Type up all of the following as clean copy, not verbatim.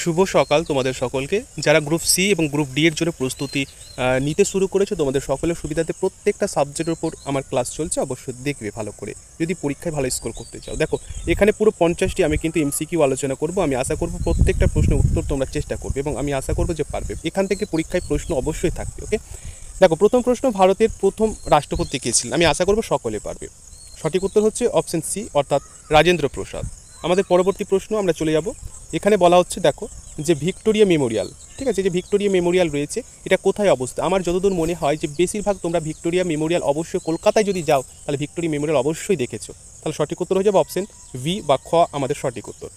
শুভ সকাল তোমাদের সকলকে। যারা গ্রুপ সি এবং গ্রুপ ডি এর জন্য প্রস্তুতি নিতে শুরু করেছো, তোমাদের সকলের সুবিধাতে প্রত্যেকটা সাবজেক্টের উপর আমার ক্লাস চলছে, অবশ্যই দেখবে ভালো করে যদি পরীক্ষায় ভালো স্কোর করতে চাও। দেখো এখানে পুরো 50টি আমি কিন্তু এমসিকিউ আলোচনা করব। আমি আশা করব প্রত্যেকটা প্রশ্নের উত্তর তোমরা চেষ্টা করবে এবং আমি আশা করব যে পারবে। এখান থেকে পরীক্ষায় প্রশ্ন অবশ্যই থাকবে। ওকে, দেখো প্রথম প্রশ্ন, ভারতের প্রথম রাষ্ট্রপতি কে ছিলেন? আমি আশা করব সকলে পারবে। সঠিক উত্তর হচ্ছে অপশন সি, অর্থাৎ রাজেন্দ্র প্রসাদ। আমাদের পরবর্তী প্রশ্ন আমরা চলে যাব। এখানে বলা হচ্ছে দেখো যে ভিক্টোরিয়া মেমোরিয়াল, ঠিক আছে, যে ভিক্টোরিয়া মেমোরিয়াল রয়েছে এটা কোথায় অবস্থিত? আমার যতদূর মনে হয় যে বেশিরভাগ তোমরা ভিক্টোরিয়া মেমোরিয়াল অবশ্যই কলকাতায় যদি যাও তাহলে ভিক্টোরিয়া মেমোরিয়াল অবশ্যই দেখেছো। তাহলে সঠিক উত্তর হয়ে যাবে অপশন ভি বা খ আমাদের সঠিক উত্তর।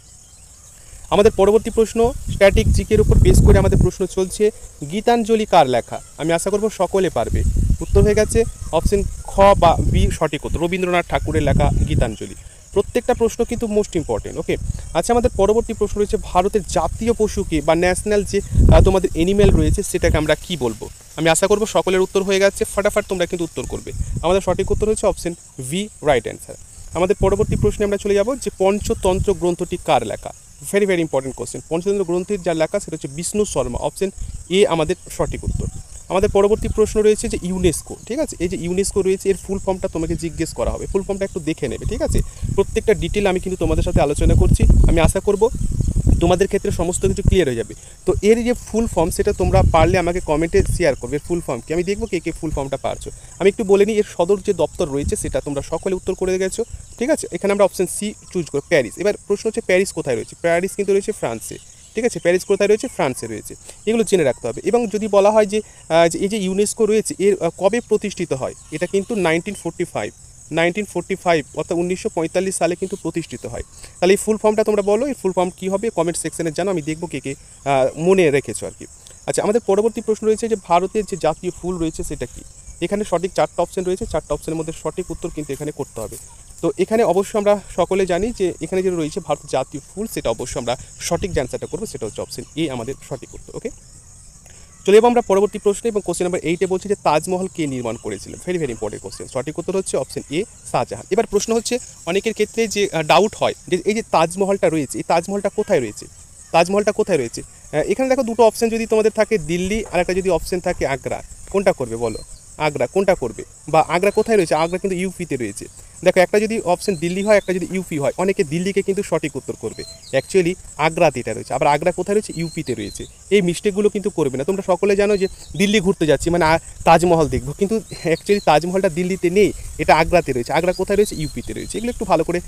আমাদের পরবর্তী প্রশ্ন স্ট্যাটিক জিকের উপর বেস করে আমাদের প্রশ্ন চলছে, গীতাঞ্জলি কার লেখা? আমি আশা করব সকলে পারবে। উত্তর হয়ে গেছে অপশন খ বা বি সঠিক উত্তর, রবীন্দ্রনাথ ঠাকুরের লেখা গীতাঞ্জলি। প্রত্যেকটা প্রশ্ন কিন্তু মোস্ট ইম্পর্টেন্ট। ওকে, আচ্ছা আমাদের পরবর্তী প্রশ্ন রয়েছে, ভারতের জাতীয় পশুকে বা ন্যাশনাল যে তোমাদের এনিম্যাল রয়েছে সেটাকে আমরা কি বলবো? আমি আশা করব সকলের উত্তর হয়ে গেছে, ফাটাফাট তোমরা কিন্তু উত্তর করবে। আমাদের সঠিক উত্তর হচ্ছে অপশন ভি, রাইট অ্যান্সার। আমাদের পরবর্তী প্রশ্নে আমরা চলে যাব যে পঞ্চতন্ত্র গ্রন্থটি কার লেখা? Very very important question. Panchatantra গ্রন্থের যা লেখা সেটা হচ্ছে বিষ্ণু শর্মা, অপশন এ আমাদের সঠিক উত্তর। আমাদের পরবর্তী প্রশ্ন রয়েছে যে ইউনেস্কো, ঠিক আছে, এই যে ইউনেস্কো রয়েছে এর ফুল ফর্মটা তোমাকে জিজ্ঞেস করা হবে। ফুল ফর্মটা একটু দেখে নেবে, ঠিক আছে। প্রত্যেকটা ডিটেল আমি কিন্তু তোমাদের সাথে আলোচনা করছি। আমি আশা করব তোমাদের ক্ষেত্রে সমস্ত কিছু ক্লিয়ার হয়ে যাবে। তো এর যে ফুল ফর্ম সেটা তোমরা পারলে আমাকে কমেন্টে শেয়ার করবে। ফুল ফর্ম কি, আমি দেখবো কে কে ফুল ফর্মটা পারছো। আমি একটু বলে নিই, এর সদর যে দপ্তর রয়েছে সেটা তোমরা সকলে উত্তর করে গেছো, ঠিক আছে। এখানে আমরা অপশন সি চুজ করব, প্যারিস। এবার প্রশ্ন হচ্ছে প্যারিস কোথায় রয়েছে? প্যারিস কিন্তু রয়েছে ফ্রান্সে, ঠিক আছে। প্যারিস কোথায় রয়েছে? ফ্রান্সে রয়েছে। এগুলো জেনে রাখতে হবে। এবং যদি বলা হয় যে এই যে ইউনেস্কো রয়েছে এর কবে প্রতিষ্ঠিত হয়, এটা কিন্তু 1945 অর্থাৎ 1945 সালে কিন্তু প্রতিষ্ঠিত হয়। তাহলে এই ফুল ফর্মটা তোমরা বলো, এই ফুল ফর্ম কী হবে কমেন্ট সেকশনে জানো, আমি দেখবো কে কে মনে রেখেছো আর কি। আচ্ছা আমাদের পরবর্তী প্রশ্ন রয়েছে যে ভারতের যে জাতীয় ফুল রয়েছে সেটা কি? এখানে সঠিক 4টা অপশন রয়েছে, 4টা অপশনের মধ্যে সঠিক উত্তর কিন্তু এখানে করতে হবে। তো এখানে অবশ্যই আমরা সকলে জানি যে এখানে যে রয়েছে ভারতের জাতীয় ফুল সেটা অবশ্যই আমরা সঠিক যে অ্যান্সারটা করবো সেটা হচ্ছে অপশন এ আমাদের সঠিক উত্তর। ওকে, চলে যাবো আমরা পরবর্তী প্রশ্নে এবং কোশ্চেন নাম্বার 8-এ বলছে যে তাজমহল কে নির্মাণ করেছিলেন? Very very important question. সঠিক উত্তর হচ্ছে অপশন এ, শাহজাহান। এবার প্রশ্ন হচ্ছে অনেকের ক্ষেত্রে যে ডাউট হয় যে এই যে তাজমহলটা রয়েছে এই তাজমহলটা কোথায় রয়েছে? তাজমহলটা কোথায় রয়েছে? এখানে দেখো দুটো অপশন যদি তোমাদের থাকে দিল্লি আর একটা যদি অপশন থাকে আগ্রা, কোনটা করবে বলো? আগ্রা কোনটা করবে? বা আগ্রা কোথায় রয়েছে? আগ্রা কিন্তু ইউপিতে রয়েছে। দেখো একটা যদি অপশন দিল্লি হয় একটা যদি ইউপি হয়, অনেকে দিল্লিকে কিন্তু সঠিক উত্তর করবে। অ্যাকচুয়ালি আগ্রাতে এটা রয়েছে। আবার আগ্রা কোথায় রয়েছে? ইউপিতে রয়েছে। এই মিস্টেকগুলো কিন্তু করবে না। তোমরা সকলে জানো যে দিল্লি ঘুরতে যাচ্ছি মানে তাজমহল দেখবো, কিন্তু অ্যাকচুয়ালি তাজমহলটা দিল্লিতে নেই, এটা আগ্রাতে রয়েছে। আগ্রা কোথায় রয়েছে? ইউপিতে রয়েছে। এগুলো একটু ভালো করে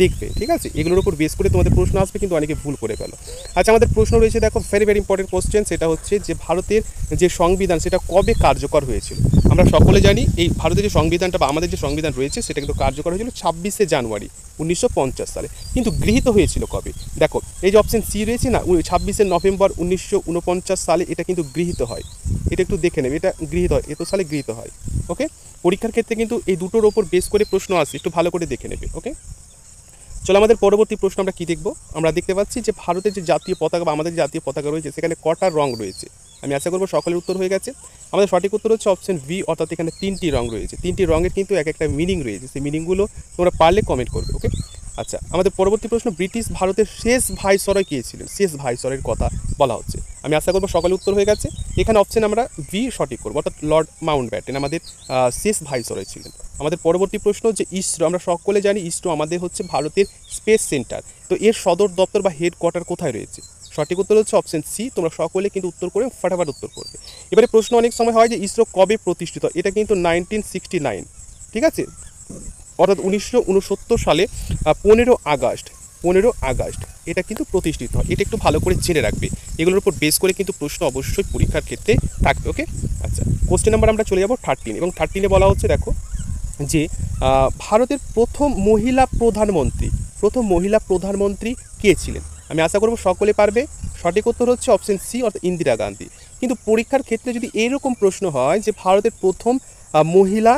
দেখবে, ঠিক আছে। এগুলোর উপর বেস করে তোমাদের প্রশ্ন আসবে, কিন্তু অনেকে ভুল করে ফেলো। আচ্ছা আমাদের প্রশ্ন রয়েছে দেখো ভেরি ভেরি ইম্পর্টেন্ট কোশ্চেন, সেটা হচ্ছে যে ভারতের যে সংবিধান সেটা কবে কার্যকর হয়েছিল? আমরা সকলে জানি এই ভারতের যে সংবিধানটা বা আমাদের যে সংবিধান রয়েছে সেটা কিন্তু কার্যকর হয়েছিল 26শে জানুয়ারি 1950 সালে। কিন্তু গৃহীত হয়েছিল কবে? দেখো এই যে অপশন সি রয়েছে না, 26শে নভেম্বর 1949 সালে এটা কিন্তু গৃহীত হয়। এটা একটু দেখে নেবে, এটা গৃহীত হয়, এত সালে গৃহীত হয়। ওকে, পরীক্ষার ক্ষেত্রে কিন্তু এই দুটোর ওপর বেস করে প্রশ্ন আসে, একটু ভালো করে দেখে নেবে। ওকে, চলো আমাদের পরবর্তী প্রশ্ন আমরা কি দেখব। আমরা দেখতে পাচ্ছি যে ভারতের যে জাতীয় পতাকা বা আমাদের যে জাতীয় পতাকা রয়েছে সেখানে কটা রং রয়েছে? আমি আশা করবো সকলের উত্তর হয়ে গেছে। আমাদের সঠিক উত্তর হচ্ছে অপশন ভি, অর্থাৎ এখানে 3টি রং রয়েছে। 3টি রঙের কিন্তু এক একটা মিনিং রয়েছে, সেই মিনিংগুলো তোমরা পারলে কমেন্ট করবে। ওকে, আচ্ছা আমাদের পরবর্তী প্রশ্ন, ব্রিটিশ ভারতের শেষ ভাইসরয় কে ছিলেন? শেষ ভাইসরয়ের কথা বলা হচ্ছে। আমি আশা করবো সকলের উত্তর হয়ে গেছে। এখানে অপশন আমরা ভি সঠিক করবো, অর্থাৎ লর্ড মাউন্টব্যাটেন আমাদের শেষ ভাইসরয় ছিলেন। আমাদের পরবর্তী প্রশ্ন যে ইসরো, আমরা সকলে জানি ইসরো আমাদের হচ্ছে ভারতের স্পেস সেন্টার। তো এর সদর দপ্তর বা হেডকোয়ার্টার কোথায় রয়েছে? সঠিক উত্তর হচ্ছে অপশন সি। তোমরা সকলে কিন্তু উত্তর করে ফাটাফাট উত্তর করবে। এবারে প্রশ্ন অনেক সময় হয় যে ইসরো কবে প্রতিষ্ঠিত? এটা কিন্তু 1969, ঠিক আছে, অর্থাৎ 1969 সালে 15 আগস্ট এটা কিন্তু প্রতিষ্ঠিত হয়। এটা একটু ভালো করে জেনে রাখবে। এগুলোর উপর বেস করে কিন্তু প্রশ্ন অবশ্যই পরীক্ষার ক্ষেত্রে থাকবে। ওকে, আচ্ছা কোশ্চেন নাম্বার আমরা চলে যাব 13 এবং 13-এ বলা হচ্ছে দেখো যে ভারতের প্রথম মহিলা প্রধানমন্ত্রী কে ছিলেন? আমি আশা করব সকলে পারবে। সঠিক উত্তর হচ্ছে অপশন সি, অর্থাৎ ইন্দিরা গান্ধী। কিন্তু পরীক্ষার ক্ষেত্রে যদি এরকম প্রশ্ন হয় যে ভারতের প্রথম মহিলা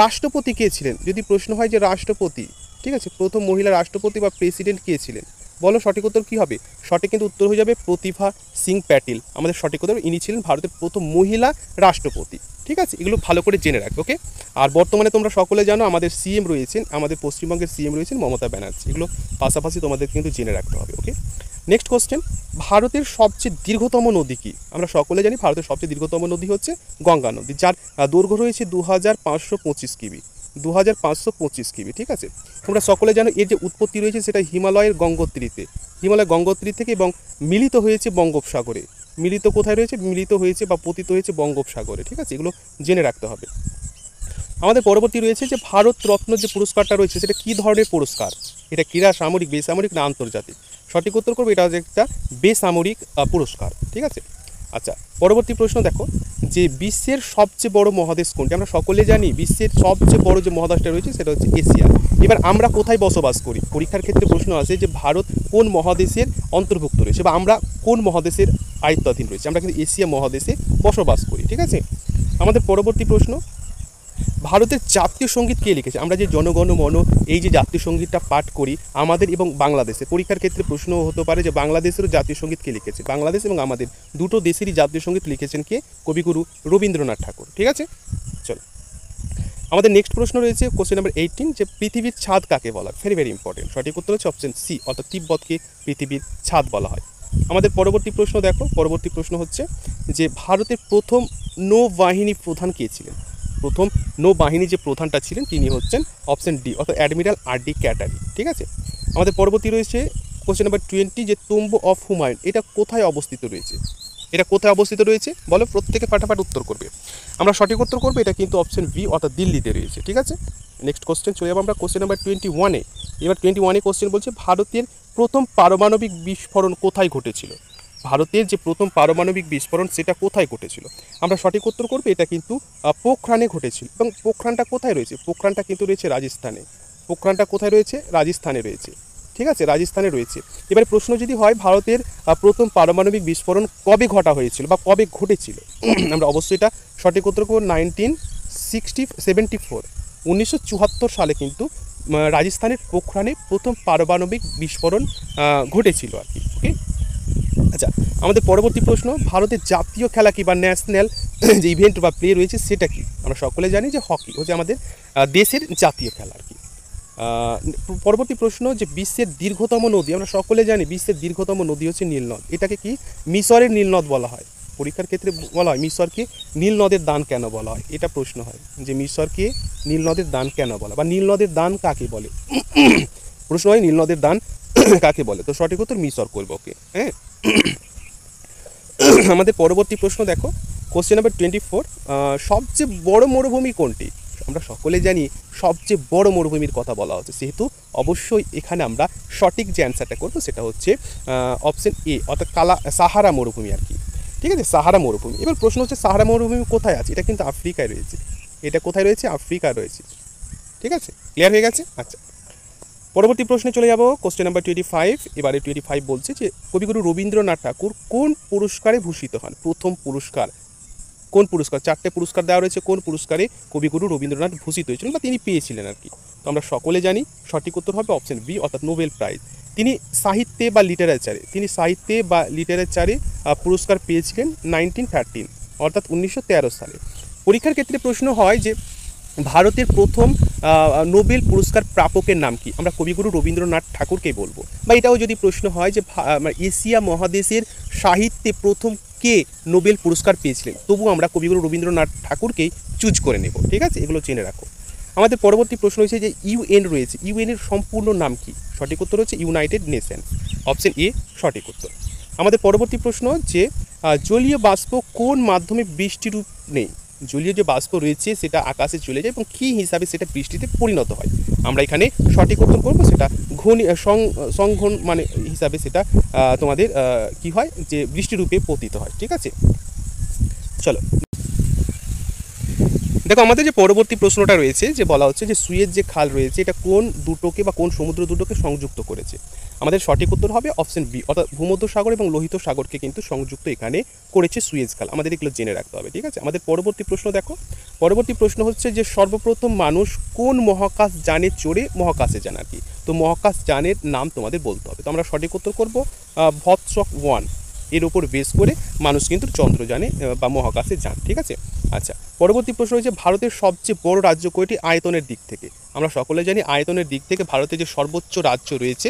রাষ্ট্রপতি কে ছিলেন, যদি প্রশ্ন হয় যে রাষ্ট্রপতি, ঠিক আছে, প্রথম মহিলা রাষ্ট্রপতি বা প্রেসিডেন্ট কে ছিলেন, বলো সঠিক উত্তর কী হবে? সঠিক কিন্তু উত্তর হয়ে যাবে প্রতিভা সিং প্যাটেল। আমাদের সঠিক উত্তর, ইনি ছিলেন ভারতের প্রথম মহিলা রাষ্ট্রপতি। ঠিক আছে, এগুলো ভালো করে জেনে রাখবে। ওকে, আর বর্তমানে তোমরা সকলে জানো আমাদের সিএম রয়েছেন, আমাদের পশ্চিমবঙ্গের সিএম রয়েছেন মমতা ব্যানার্জি। এগুলো পাশাপাশি তোমাদের কিন্তু জেনে রাখতে হবে। ওকে, নেক্সট কোশ্চেন, ভারতের সবচেয়ে দীর্ঘতম নদী কি? আমরা সকলে জানি ভারতের সবচেয়ে দীর্ঘতম নদী হচ্ছে গঙ্গা নদী, যার দৈর্ঘ্য রয়েছে 2525 কিমি, 2525 কিমি। ঠিক আছে, তোমরা সকলে জানো এর যে উৎপত্তি রয়েছে সেটা হিমালয়ের গঙ্গোত্রীতে, হিমালয় গঙ্গোত্রী থেকে, এবং মিলিত হয়েছে বঙ্গোপসাগরে। মিলিত কোথায় রয়েছে? মিলিত হয়েছে বা পতিত হয়েছে বঙ্গোপসাগরে। ঠিক আছে, এগুলো জেনে রাখতে হবে। আমাদের পরবর্তী রয়েছে যে ভারত রত্ন যে পুরস্কারটা রয়েছে সেটা কী ধরনের পুরস্কার? এটা ক্রীড়া, সামরিক, বেসামরিক না আন্তর্জাতিক? সঠিক উত্তর করবে এটা হচ্ছে একটা বেসামরিক পুরস্কার। ঠিক আছে, আচ্ছা পরবর্তী প্রশ্ন দেখো, যে বিশ্বের সবচেয়ে বড় মহাদেশ কোনটি? আমরা সকলে জানি বিশ্বের সবচেয়ে বড় যে মহাদেশটা রয়েছে সেটা হচ্ছে এশিয়া। এবার আমরা কোথায় বসবাস করি? পরীক্ষার ক্ষেত্রে প্রশ্ন আসে যে ভারত কোন মহাদেশের অন্তর্ভুক্ত রয়েছে বা আমরা কোন মহাদেশের আয়ত্তাধীন রয়েছে? আমরা কিন্তু এশিয়া মহাদেশে বসবাস করি। ঠিক আছে, আমাদের পরবর্তী প্রশ্ন, ভারতের জাতীয় সঙ্গীত কে লিখেছে? আমরা যে জনগণ মন এই যে জাতীয় সঙ্গীতটা পাঠ করি আমাদের এবং বাংলাদেশে, পরীক্ষার ক্ষেত্রে প্রশ্ন হতে পারে যে বাংলাদেশেরও জাতীয় সঙ্গীত কে লিখেছে? বাংলাদেশ এবং আমাদের দুটো দেশেরই জাতীয় সঙ্গীত লিখেছেন কে? কবিগুরু রবীন্দ্রনাথ ঠাকুর। ঠিক আছে, চলো আমাদের নেক্সট প্রশ্ন রয়েছে কোশ্চেন নাম্বার 18, যে পৃথিবীর ছাদ কাকে বলা? Very very important. সঠিক উত্তর হচ্ছে অপশন সি, অর্থাৎ তিব্বতকে পৃথিবীর ছাদ বলা হয়। আমাদের পরবর্তী প্রশ্ন দেখো, পরবর্তী প্রশ্ন হচ্ছে যে ভারতের প্রথম নৌবাহিনী প্রধান কে ছিলেন? প্রথম নৌবাহিনী যে প্রধানটা ছিলেন তিনি হচ্ছেন অপশন ডি, অর্থাৎ অ্যাডমিরাল আর.ডি. ক্যাটারি। ঠিক আছে, আমাদের পরবর্তী রয়েছে কোশ্চেন নাম্বার 20, যে তুম্ব অফ হুমায়ুন এটা কোথায় অবস্থিত রয়েছে? এটা কোথায় অবস্থিত রয়েছে বলো, প্রত্যেকে ফাটাফাট উত্তর করবে। আমরা সঠিক উত্তর করবো এটা কিন্তু অপশন বি, অর্থাৎ দিল্লিতে রয়েছে। ঠিক আছে, নেক্সট কোশ্চেন চলে যাবো আমরা কোশ্চেন নাম্বার 21-এ। এবার 21 কোশ্চেন বলছে ভারতের প্রথম পারমাণবিক বিস্ফোরণ কোথায় ঘটেছিল? ভারতের যে প্রথম পারমাণবিক বিস্ফোরণ সেটা কোথায় ঘটেছিল? আমরা সঠিক উত্তর করবো এটা কিন্তু পোখরানে ঘটেছিল। এবং পোখরানটা কোথায় রয়েছে? পোখরানটা কিন্তু রয়েছে রাজস্থানে। পোখরানটা কোথায় রয়েছে? রাজস্থানে রয়েছে। ঠিক আছে, রাজস্থানে রয়েছে। এবারে প্রশ্ন যদি হয় ভারতের প্রথম পারমাণবিক বিস্ফোরণ কবে ঘটা হয়েছিল বা কবে ঘটেছিল, আমরা অবশ্যই এটা সঠিক উত্তর করব 1974, 1974 সালে কিন্তু রাজস্থানের পোখরানে প্রথম পারমাণবিক বিস্ফোরণ ঘটেছিল আর কি। ওকে, আচ্ছা আমাদের পরবর্তী প্রশ্ন, ভারতের জাতীয় খেলা কি বা ন্যাশনাল যে ইভেন্ট বা প্লে রয়েছে সেটা কি? আমরা সকলে জানি যে হকি হচ্ছে আমাদের দেশের জাতীয় খেলা আর কি। পরবর্তী প্রশ্ন, যে বিশ্বের দীর্ঘতম নদী, আমরা সকলে জানি বিশ্বের দীর্ঘতম নদী হচ্ছে নীলনদ। এটাকে কি মিশরের নীলনদ বলা হয়? পরীক্ষার ক্ষেত্রে বলা হয় মিশরকে নীল নদের দান কেন বলা হয়? এটা প্রশ্ন হয় যে মিশরকে নীল নদের দান কেন বলা, বা নীল নদের দান কাকে বলে? প্রশ্ন হয় নীল নদের দান কাকে বলে? তো সঠিক উত্তর মিশর করবো। ওকে, হ্যাঁ। আমাদের পরবর্তী প্রশ্ন দেখো কোশ্চেন নাম্বার 24, সবচেয়ে বড় মরুভূমি কোনটি? আমরা সকলে জানি সবচেয়ে বড় মরুভূমির কথা বলা হচ্ছে, সেহেতু অবশ্যই এখানে আমরা সঠিক যে অ্যান্সারটা করবো সেটা হচ্ছে অপশন এ, অর্থাৎ সাহারা মরুভূমি আর কি। ঠিক আছে, সাহারা মরুভূমি। এবার প্রশ্ন হচ্ছে সাহারা মরুভূমি কোথায় আছে? এটা কিন্তু আফ্রিকায় রয়েছে। এটা কোথায় রয়েছে? আফ্রিকায় রয়েছে। ঠিক আছে, ক্লিয়ার হয়ে গেছে? আচ্ছা পরবর্তী প্রশ্নে চলে যাব কোশ্চেন নাম্বার 25। এবারে 25 বলছে যে কবিগুরু রবীন্দ্রনাথ ঠাকুর কোন পুরস্কারে ভূষিত হন? প্রথম পুরস্কার কোন পুরস্কার? 4টে পুরস্কার দেওয়া রয়েছে, কোন পুরস্কারে কবিগুরু রবীন্দ্রনাথ ভূষিত হয়েছিলেন বা তিনি পেয়েছিলেন আর কি? তো আমরা সকলে জানি সঠিক উত্তর হবে অপশন বি, অর্থাৎ নোবেল প্রাইজ। তিনি সাহিত্যে বা লিটারেচারে পুরস্কার পেয়েছিলেন 1913, অর্থাৎ 1913 সালে। পরীক্ষার ক্ষেত্রে প্রশ্ন হয় যে ভারতের প্রথম নোবেল পুরস্কার প্রাপকের নাম কি? আমরা কবিগুরু রবীন্দ্রনাথ ঠাকুরকেই বলবো। বা এটাও যদি প্রশ্ন হয় যে এশিয়া মহাদেশের সাহিত্যে প্রথম কে নোবেল পুরস্কার পেয়েছিলেন, তবু আমরা কবিগুরু রবীন্দ্রনাথ ঠাকুরকেই চুজ করে নেব। ঠিক আছে, এগুলো জেনে রাখো। আমাদের পরবর্তী প্রশ্ন হচ্ছে যে ইউএন রয়েছে, ইউএন এর সম্পূর্ণ নাম কি? সঠিক উত্তর হচ্ছে ইউনাইটেড নেশন, অপশন এ সঠিক উত্তর। আমাদের পরবর্তী প্রশ্ন যে জলীয় বাষ্প কোন মাধ্যমে বৃষ্টিরূপ নেই? জলীয় যে বাষ্প রয়েছে সেটা আকাশে চলে যায় এবং কী হিসাবে সেটা বৃষ্টিতে পরিণত হয়? আমরা এখানে সঠিক উত্তর করবো সেটা সংঘন মানে হিসাবে সেটা তোমাদের কি হয় যে বৃষ্টিরূপে পতিত হয়। ঠিক আছে, চলো দেখো আমাদের যে পরবর্তী প্রশ্নটা রয়েছে যে বলা হচ্ছে যে সুয়েজ যে খাল রয়েছে এটা কোন দুটোকে বা কোন সমুদ্র দুটোকে সংযুক্ত করেছে? আমাদের সঠিক উত্তর হবে অপশন বি, অর্থাৎ ভূমধ্য সাগর এবং লোহিত সাগরকে কিন্তু সংযুক্ত এখানে করেছে সুয়েজ খাল। আমাদের এগুলো জেনে রাখতে হবে। ঠিক আছে, আমাদের পরবর্তী প্রশ্ন দেখো, পরবর্তী প্রশ্ন হচ্ছে যে সর্বপ্রথম মানুষ কোন মহাকাশ যানে চড়ে মহাকাশে যান আর কি? তো মহাকাশ যানের নাম তোমাদের বলতে হবে। তো আমরা সঠিক উত্তর করবো ভস্ত্রক 1, এর উপর বেস করে মানুষ কিন্তু চন্দ্রযানে বা মহাকাশে যান। ঠিক আছে, আচ্ছা পরবর্তী প্রশ্ন হচ্ছে ভারতের সবচেয়ে বড় রাজ্য কোনটি আয়তনের দিক থেকে? আমরা সকলে জানি আয়তনের দিক থেকে ভারতের যে সর্বোচ্চ রাজ্য রয়েছে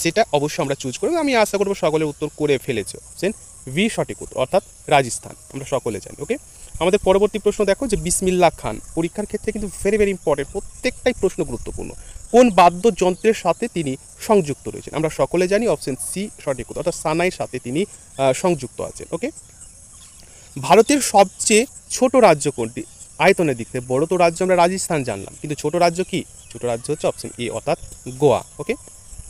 সেটা অবশ্যই আমরা চুজ করবো। আমি আশা করবো সকলে উত্তর করে ফেলেছে। অপশন ভি সঠিক উত্তর, অর্থাৎ রাজস্থান, আমরা সকলে জানি। ওকে, আমাদের পরবর্তী প্রশ্ন দেখো যে বিসমিল্লাহ খান পরীক্ষার ক্ষেত্রে কিন্তু ভেরি ভেরি ইম্পর্টেন্ট, প্রত্যেকটাই প্রশ্ন গুরুত্বপূর্ণ। কোন বাদ্যযন্ত্রের সাথে তিনি সংযুক্ত রয়েছেন? আমরা সকলে জানি অপশন সি সঠিক উত্তর, অর্থাৎ সানাইয়ের সাথে তিনি সংযুক্ত আছেন। ওকে, ভারতের সবচেয়ে ছোট রাজ্য কোনটি? আয়তনের দিক থেকে বড় তো রাজ্য আমরা রাজস্থান জানলাম, কিন্তু ছোট রাজ্য কি? ছোট রাজ্য হচ্ছে অপশন এ, অর্থাৎ গোয়া। ওকে,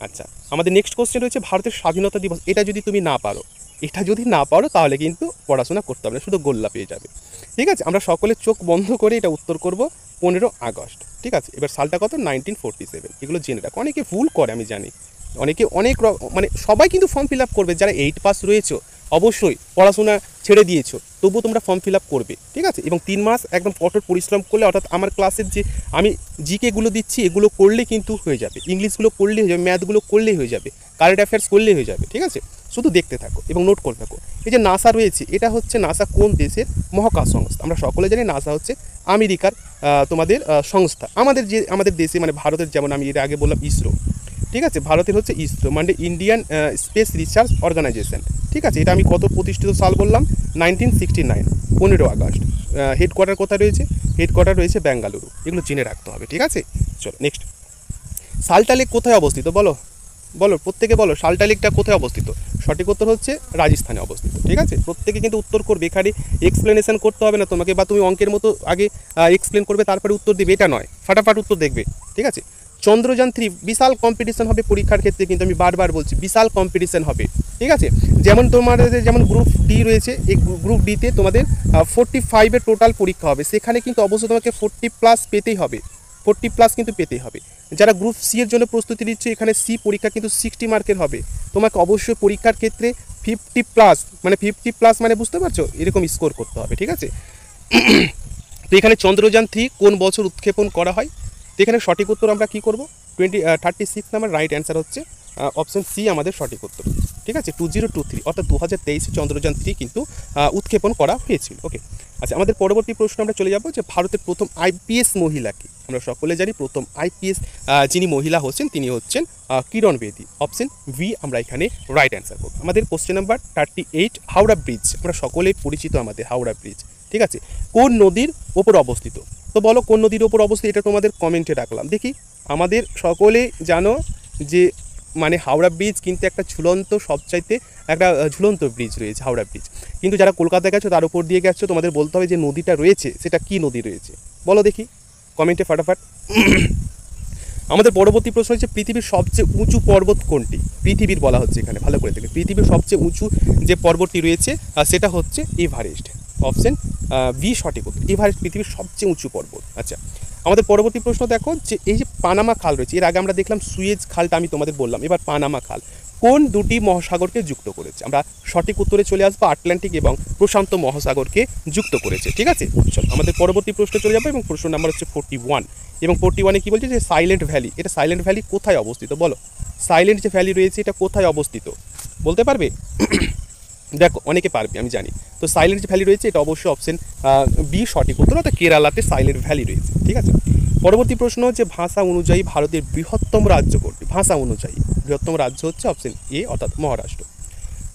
আচ্ছা, আমাদের নেক্সট কোশ্চেন রয়েছে ভারতের স্বাধীনতা দিবস। এটা যদি তুমি না পারো, তাহলে কিন্তু পড়াশোনা করতে হবে না, শুধু গোল্লা পেয়ে যাবে। ঠিক আছে, আমরা সকলে চোখ বন্ধ করে এটা উত্তর করব 15 আগস্ট। ঠিক আছে, এবার সালটা কত? 1947। এগুলো জেনে রাখো, অনেকে ভুল করে আমি জানি, অনেকে মানে সবাই কিন্তু ফর্ম ফিল আপ করবে। যারা 8 পাস রয়েছে অবশ্যই পড়াশোনা ছেড়ে দিয়েছো, তবুও তোমরা ফর্ম ফিল আপ করবে। ঠিক আছে, এবং 3 মাস একদম কঠোর পরিশ্রম করলে, অর্থাৎ আমার ক্লাসের যে আমি জিকেগুলো দিচ্ছি এগুলো করলে কিন্তু হয়ে যাবে, ইংলিশগুলো করলেই হয়ে যাবে, ম্যাথগুলো করলেই হয়ে যাবে, কারেন্ট অ্যাফেয়ার্স করলেই হয়ে যাবে। ঠিক আছে, শুধু দেখতে থাকো এবং নোট করে থাকো। এই যে নাসা রয়েছে, এটা হচ্ছে নাসা কোন দেশের মহাকাশ সংস্থা? আমরা সকলে জানি নাসা হচ্ছে আমেরিকার তোমাদের সংস্থা। আমাদের দেশে মানে ভারতের, যেমন আমি এর আগে বললাম ইসরো। ঠিক আছে, ভারতের হচ্ছে ইসরো মানে ইন্ডিয়ান স্পেস রিসার্চ অর্গানাইজেশন। ঠিক আছে, এটা আমি কত প্রতিষ্ঠিত সাল বললাম? 1969, 15 আগস্ট। হেডকোয়ার্টার কোথায় রয়েছে? হেডকোয়ার্টার রয়েছে বেঙ্গালুরু। এগুলো জেনে রাখতে হবে। ঠিক আছে, চলো নেক্সট। সাল্টা লেক কোথায় অবস্থিত? বলো বলো, প্রত্যেকে বলো, সাল্টা লেকটা কোথায় অবস্থিত? সঠিক উত্তর হচ্ছে রাজস্থানে অবস্থিত। ঠিক আছে, প্রত্যেকে কিন্তু উত্তর করবে, এখানে এক্সপ্লেনেশন করতে হবে না তোমাকে, বা তুমি অঙ্কের মতো আগে এক্সপ্লেন করবে তারপরে উত্তর দিবে, এটা নয়, ফাটাফাট উত্তর দেখবে। ঠিক আছে, চন্দ্রযান 3 বিশাল কম্পিটিশন হবে পরীক্ষার ক্ষেত্রে, কিন্তু আমি বারবার বলছি বিশাল কম্পিটিশন হবে। ঠিক আছে, যেমন তোমাদের যেমন গ্রুপ ডি রয়েছে, এই গ্রুপ ডিতে তোমাদের 45-এর টোটাল পরীক্ষা হবে, সেখানে কিন্তু অবশ্যই তোমাকে 40+ পেতেই হবে, 40+ কিন্তু পেতেই হবে। যারা গ্রুপ সি এর জন্য প্রস্তুতি নিচ্ছে, এখানে সি পরীক্ষা কিন্তু 60 মার্কের হবে, তোমাকে অবশ্যই পরীক্ষার ক্ষেত্রে 50+, মানে 50+ মানে বুঝতে পারছো, এরকম স্কোর করতে হবে। ঠিক আছে, তো এখানে চন্দ্রযান 3 কোন বছর উৎক্ষেপণ করা হয়? তো এখানে সঠিক উত্তর আমরা কী করবো? 36 নাম্বার রাইট অ্যান্সার হচ্ছে অপশন সি আমাদের সঠিক উত্তর। ঠিক আছে, 2023, অর্থাৎ 2023 চন্দ্রযান 3 কিন্তু উৎক্ষেপণ করা হয়েছিল। ওকে, আচ্ছা, আমাদের পরবর্তী প্রশ্ন আমরা চলে যাব যে ভারতের প্রথম আইপিএস মহিলা কি? আমরা সকলে জানি প্রথম আইপিএস যিনি মহিলা হচ্ছেন তিনি হচ্ছেন কিরণ বেদি। অপশন ভি আমরা এখানে রাইট অ্যান্সার করব। আমাদের কোশ্চেন নাম্বার 38, হাওড়া ব্রিজ, আমরা সকলেই পরিচিত আমাদের হাওড়া ব্রিজ। ঠিক আছে, কোন নদীর ওপর অবস্থিত? তো বলো কোন নদীর ওপর অবস্থিত, এটা তোমাদের কমেন্টে রাখলাম। দেখি, আমাদের সকলে জানো যে মানে হাওড়া ব্রিজ কিন্তু একটা সবচাইতে একটা ঝুলন্ত ব্রিজ রয়েছে হাওড়া ব্রিজ, কিন্তু যারা কলকাতায় গেছো তার উপর দিয়ে গেছো, তোমাদের বলতে হবে যে নদীটা রয়েছে সেটা কি নদী রয়েছে, বলো দেখি কমেন্টে ফাটাফাট। আমাদের পরবর্তী প্রশ্ন হচ্ছে পৃথিবীর সবচেয়ে উঁচু পর্বত কোনটি? পৃথিবীর বলা হচ্ছে এখানে, ভালো করে দেখবে, পৃথিবীর সবচেয়ে উঁচু যে পর্বতটি রয়েছে সেটা হচ্ছে এভারেস্ট। অপশন বি সঠিক উত্তর, এভারেস্ট পৃথিবীর সবচেয়ে উঁচু পর্বত। আচ্ছা, আমাদের পরবর্তী প্রশ্ন দেখো যে এই যে পানামা খাল রয়েছে, এর আগে আমরা দেখলাম সুয়েজ খালটা আমি তোমাদের বললাম, এবার পানামা খাল কোন দুটি মহাসাগরকে যুক্ত করেছে? আমরা সঠিক উত্তরে চলে আসবো, আটলান্টিক এবং প্রশান্ত মহাসাগরকে যুক্ত করেছে। ঠিক আছে, চলো আমাদের পরবর্তী প্রশ্নে চলে যাবো, এবং প্রশ্ন নাম্বার হচ্ছে 41, এবং 41-এ কী বলছে যে সাইলেন্ট ভ্যালি, এটা সাইলেন্ট ভ্যালি কোথায় অবস্থিত? বলো, সাইলেন্ট যে ভ্যালি রয়েছে এটা কোথায় অবস্থিত বলতে পারবে? দেখো অনেকে পারবে আমি জানি। তো সাইলেন্ট যে ভ্যালি রয়েছে এটা অবশ্যই অপশন বি সঠিক উত্তর, অর্থাৎ কেরালাতে সাইলেন্ট ভ্যালি রয়েছে। ঠিক আছে, পরবর্তী প্রশ্ন হচ্ছে ভাষা অনুযায়ী ভারতের বৃহত্তম রাজ্য কোনটি? ভাষা অনুযায়ী বৃহত্তম রাজ্য হচ্ছে অপশন এ, অর্থাৎ মহারাষ্ট্র।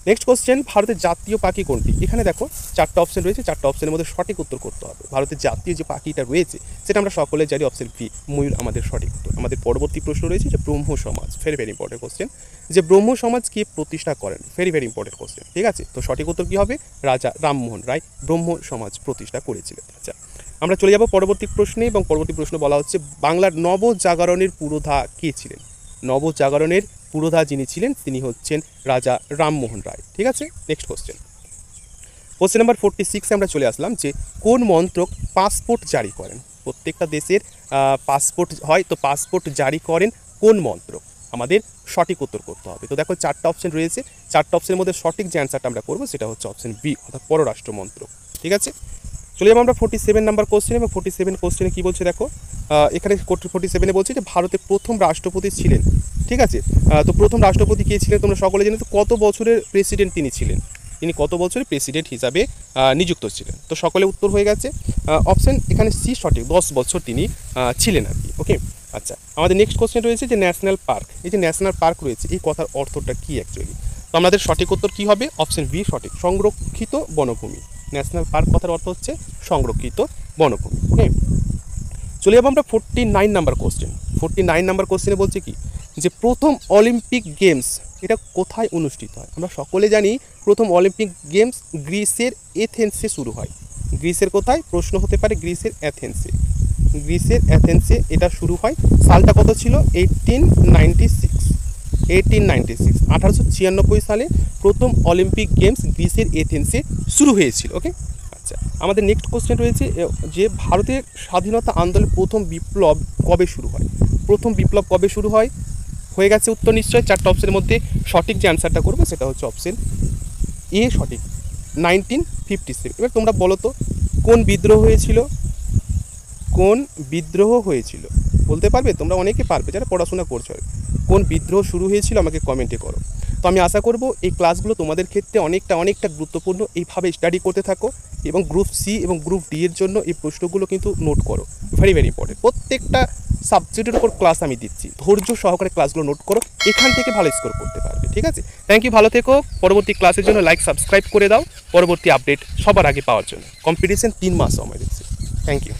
নেক্সট কোশ্চেন, ভারতের জাতীয় পাখি কোনটি? এখানে দেখো 4টা অপশন রয়েছে, 4টা অপশনের মধ্যে সঠিক উত্তর করতে হবে। ভারতের জাতীয় যে পাখিটা রয়েছে সেটা আমরা সকলে জানি, অপশন বি ময়ূর আমাদের সঠিক উত্তর। আমাদের পরবর্তী প্রশ্ন রয়েছে যে ব্রহ্ম সমাজ, ভেরি ভেরি ইম্পর্টেন্ট কোশ্চেন, যে ব্রহ্ম সমাজ কে প্রতিষ্ঠা করেন? Very very important question. ঠিক আছে, তো সঠিক উত্তর কী হবে? রাজা রামমোহন রায় ব্রহ্ম সমাজ প্রতিষ্ঠা করেছিলেন। আচ্ছা, আমরা চলে যাব পরবর্তী প্রশ্নে, এবং পরবর্তী প্রশ্ন বলা হচ্ছে বাংলার নবজাগরণের পুরোধা কে ছিলেন? নবজাগরণের পুরোধা যিনি ছিলেন তিনি হচ্ছেন রাজা রামমোহন রায়। ঠিক আছে, নেক্সট কোশ্চেন, কোশ্চেন নাম্বার 46-এ আমরা চলে আসলাম যে কোন মন্ত্রক পাসপোর্ট জারি করেন? প্রত্যেকটা দেশের পাসপোর্ট হয়, তো পাসপোর্ট জারি করেন কোন মন্ত্রক? আমাদের সঠিক উত্তর করতে হবে। তো দেখো 4টা অপশন রয়েছে, 4টা অপশনের মধ্যে সঠিক যে অ্যান্সারটা আমরা করবো সেটা হচ্ছে অপশন বি, অর্থাৎ পররাষ্ট্র মন্ত্রক। ঠিক আছে, চলে যাবো আমরা 47 নাম্বার কোশ্চেন, এবং 47 কোশ্চেনে কী বলছে দেখো, এখানে 47-এ বলছে যে ভারতের প্রথম রাষ্ট্রপতি ছিলেন। ঠিক আছে, তো প্রথম রাষ্ট্রপতি কে ছিলেন তোমরা সকলে জানো, তো কত বছরের প্রেসিডেন্ট তিনি ছিলেন? তিনি কত বছরে প্রেসিডেন্ট হিসাবে নিযুক্ত ছিলেন? তো সকলে উত্তর হয়ে গেছে। অপশন এখানে সি সঠিক, 10 বছর তিনি ছিলেন আর কি। ওকে, আচ্ছা আমাদের নেক্সট কোশ্চেন রয়েছে যে ন্যাশনাল পার্ক, এই যে ন্যাশনাল পার্ক রয়েছে এই কথার অর্থটা কী অ্যাকচুয়ালি? তো আমাদের সঠিক উত্তর কী হবে? অপশন বি সঠিক, সংরক্ষিত বনভূমি। ন্যাশনাল পার্ক কথার অর্থ হচ্ছে সংরক্ষিত বনভূমি। ওকে, চলে যাবো আমরা 49 নাম্বার কোশ্চেন। 49 নাম্বার কোশ্চেনে বলছে কি যে প্রথম অলিম্পিক গেমস এটা কোথায় অনুষ্ঠিত হয়? আমরা সকলে জানি প্রথম অলিম্পিক গেমস গ্রিসের এথেন্সে শুরু হয়। গ্রিসের কোথায়? প্রশ্ন হতে পারে গ্রিসের অ্যাথেন্সে। গ্রিসের অ্যাথেন্সে এটা শুরু হয়। সালটা কত ছিল? 1896। 1896 সালে প্রথম অলিম্পিক গেমস গ্রিসের এথেন্সে শুরু হয়েছিল। ওকে, আচ্ছা আমাদের নেক্সট কোশ্চেন রয়েছে যে ভারতের স্বাধীনতা আন্দোলনের প্রথম বিপ্লব কবে শুরু হয়? প্রথম বিপ্লব কবে শুরু হয়? হয়ে গেছে উত্তর নিশ্চয়। 4টা অপশনের মধ্যে সঠিক যে অ্যান্সারটা করবো সেটা হচ্ছে অপশন এ সঠিক, 1957। এবার তোমরা বলো তো কোন বিদ্রোহ হয়েছিল? কোন বিদ্রোহ হয়েছিল বলতে পারবে? তোমরা অনেকে পারবে যারা পড়াশোনা করছো। কোন বিদ্রোহ শুরু হয়েছিল আমাকে কমেন্টে করো। তো আমি আশা করব এই ক্লাসগুলো তোমাদের ক্ষেত্রে অনেকটা গুরুত্বপূর্ণ। এইভাবে স্টাডি করতে থাকো এবং গ্রুপ সি এবং গ্রুপ ডি এর জন্য এই প্রশ্নগুলো কিন্তু নোট করো, ভেরি ইম্পর্টেন্ট। প্রত্যেকটা সাবজেক্টের উপর ক্লাস আমি দিচ্ছি, ধৈর্য সহকারে ক্লাসগুলো নোট করো, এখান থেকে ভালো স্কোর করতে পারবে। ঠিক আছে, থ্যাংক ইউ, ভালো থেকো। পরবর্তী ক্লাসের জন্য লাইক সাবস্ক্রাইব করে দাও পরবর্তী আপডেট সবার আগে পাওয়ার জন্য। কম্পিটিশন 3 মাস সময় দিচ্ছি। Thank you.